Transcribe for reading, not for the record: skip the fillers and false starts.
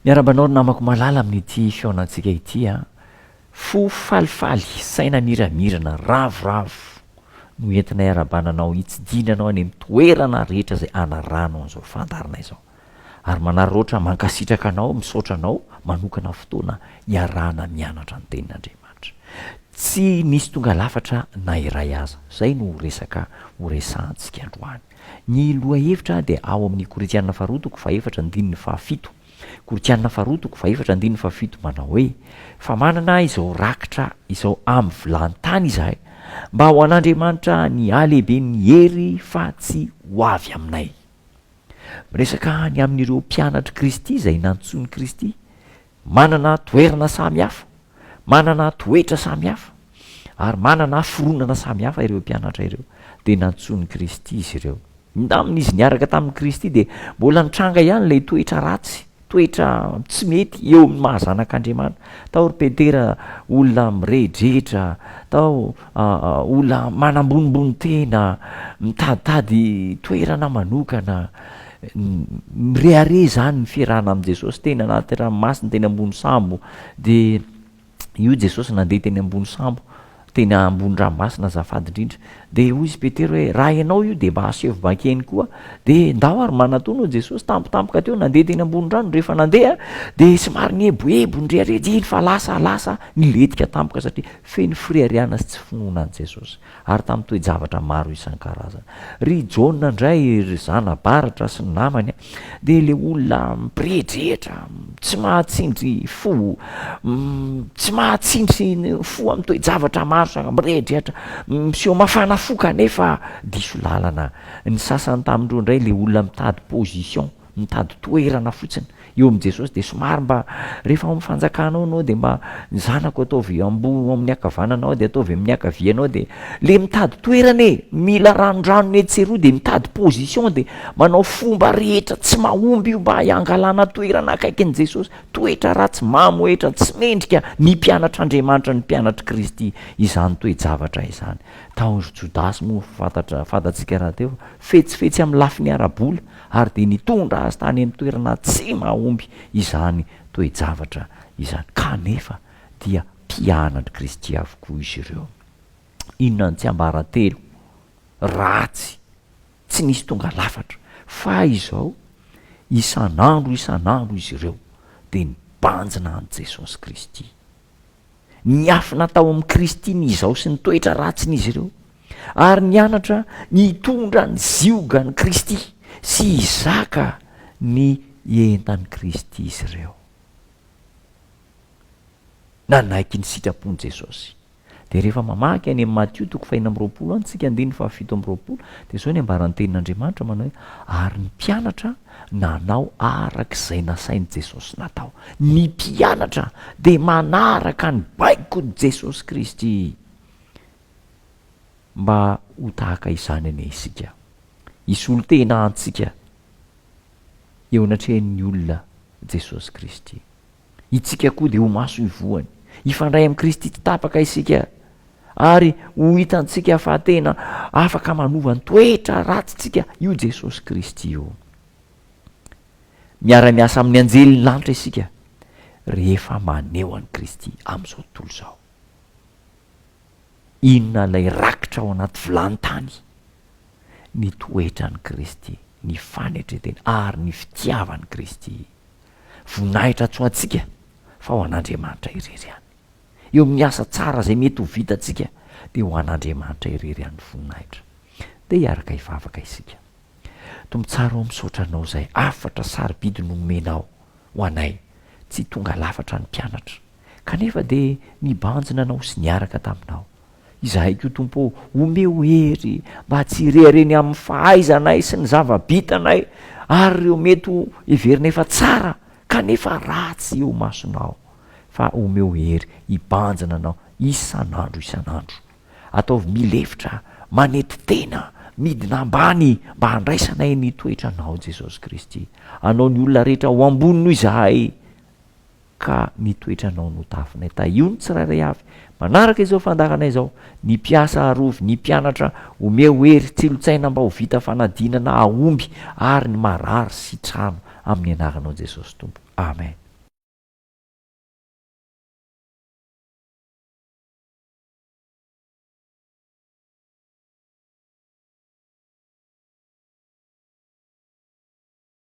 Miarabanao ry namako malala amin'ity fiaonantsika ity a fo falifaly saina miramirana ravoravo no entinay arabananao hitsidinanao any amin'ny toerana rehetra zay anarano an'izao fandarinay zao ary manary roatra mankasitraka anao misaotra anao manokana fotoana iarahana mianatra ny tenin'Andriamanitra. Tsy nisy tonga lafatra na iray aza. Zay no resaka horesantsika androany. Ny lohahevitra dia ao amin'ny Korinthiana faharoa toko fahaefatra andininy fahafito. Korinthiana faharoa toko fahaefatra andininy fahafito manao hoe fa manana izao rakitra izao amin'ny vilantany izahay mba ho an'Andriamanitra ny alehibe ny hery fa tsy ho avy aminay. Resaka ny amin'ireo mpianatra Kristy izay nantsony Kristy manana toerana samihafa, manana toetra samihafa ary manana foronana samihafa ireo mpianatra ireo dia nantsony Kristy izy ireo. Amin'izy niaraka tamin'ny Kristy dia mbola nitranga ihany ilay toetra ratsy, toetra tsy mety eo amin'ny mahazanak'Andriamanitra. Tao ry Petera olona miredredra, tao olona manambonimbony tena, mitaditady toerana manokana, mirehare zany ny fiarahana amin'i Jesosy tena anaty ranomasina teny ambony sambo. Dia io Jesosy nandeha teny ambony sambo, teny ambony ranomasina azafady indrindra. Dia hoy izy Petera hoe raha ianao io dia mba aseho bankeny koa. Dia ndao ary manatono Jesosy tampotampoka teo nandeha teny ambony rano. Rehefa nandeha dia somary nieboebo nirehirejiny fa lasa niletika tampoka satria feno firehariana sy tsy finoana an' Jesosy. Ary tamin'ny toe-javatra maro isan-karazany. Ry Jaona indray ry zanabaratra sy ny namany dia le olona mipiredretra, tsy mahatsindry fo, tsy mahatsindry fo amin'ny toe-javatra maro saka miredretra, miseho mafana fo kanefa diso lalana. Ny sasany tamindreo indray le olona mitady position, mitady toerana fotsiny eo amin'i Jesosy dia somary mba rehefa ao amin'ny fanjakanao anao dia mba ny zanako ataovy amin'ny akavananao dia ataovy amin'ny akavianao dia le mitady toerana mila ranondrano etseroa dia mitady position dia manao fomba rehetra tsy mahomby io mba hiangalana toerana akaikin'i Jesosy. Toetra ratsy mamoetra tsy mendrika ny mpianatr'Andriamanitra, ny mpianatra Kristy izany toe-javatra izany. Tao Jodasy moa fantatsika raha teo fetsifetsy amin'ny lafiny arabola ary dia nitondra azy tany amin'ny toerana tsy mahomby izany toe-javatra izany. Kanefa dia mpianatra Kristy avokoa izy ireo. Inona ny tsy ambaratelo ratsy tsy nisy tonga lafatra fa izao isan'andro izy ireo dia nibanjina an' Jesosy Kristy. Niafina tao amin'ny Kristy izao sy ny toetra ratsin'izy ireo ary nianatra nitondra ny ziogany Kristy sy hizaka ny entan'ny Kristy izy ireo. Nanaiky ny sitrapon'i Jesosy. Dia rehefa mamaky any amin'ny Matthieu toko 4:20 antsika andininy 7:20 dia zao ny ambaran'ny tenin'Andriamanitra manao hoe ary ny mpianatra nanao arak'izay nasain'i Jesosy natao. Ny mpianatra dia manaraka ny baikon'i Jesosy Kristy mba ho tahaka izany ane isika. Isolo tena antsika eo anatrehan'ny olona Jesosy Kristy. Itsika koa dia ho maso ivoany. Ifandray amin'ny Kristy tsy tapaka isika ary ho hitantsika fa tena afaka manova ny toetra ratsitsika io Jesosy Kristy io. Miara-miasa amin'ny anjely lanitra isika rehefa maneho an'i Kristy amin'izao tontolo izao. Inona ilay rakitra ao anaty vilantany? Ny toetran'i Kristy, ny fanetreteny ary ny fitiavan'i Kristy. Voninahitra tsy ho antsika fa ho an'Andriamanitra irery ihany. Eo amin'ny asa tsara zay mety ho vitantsika dia ho an'Andriamanitra irery ihany voninahitra. Dia hiaraka hivavaka isika. Tombontsara ao misaotra anao zay afatra sarobidy nomenao ho anay. Tsy tonga lafatra ny mpianatra kanefa dia nibanjina anao sy niaraka taminao. Izahay koa Tompo omeo hery mba tsy hirehareny amin'ny fahaizanay sy ny zava-bitanay ary ireo mety ho heverina efa tsara kanefa ratsy eo masonao. Fa omeo hery hibanjina anao isan'andro. Ataovy milefitra manety tena midina ambany mba handraisanay ny toetranao Jesosy Kristy. Anao ny olona rehetra ho ambony noho izahay ka ny toetranao no tafinay. Io ny tsirairay avy manaraka izao fandakanay izao ny mpiasa arovy, ny mpianatra omeo hery tsilotsaina mba ho vita fanadinana ahomby ary ny marary sy trano amin'ny anaranao Jesosy Tompo. Amen.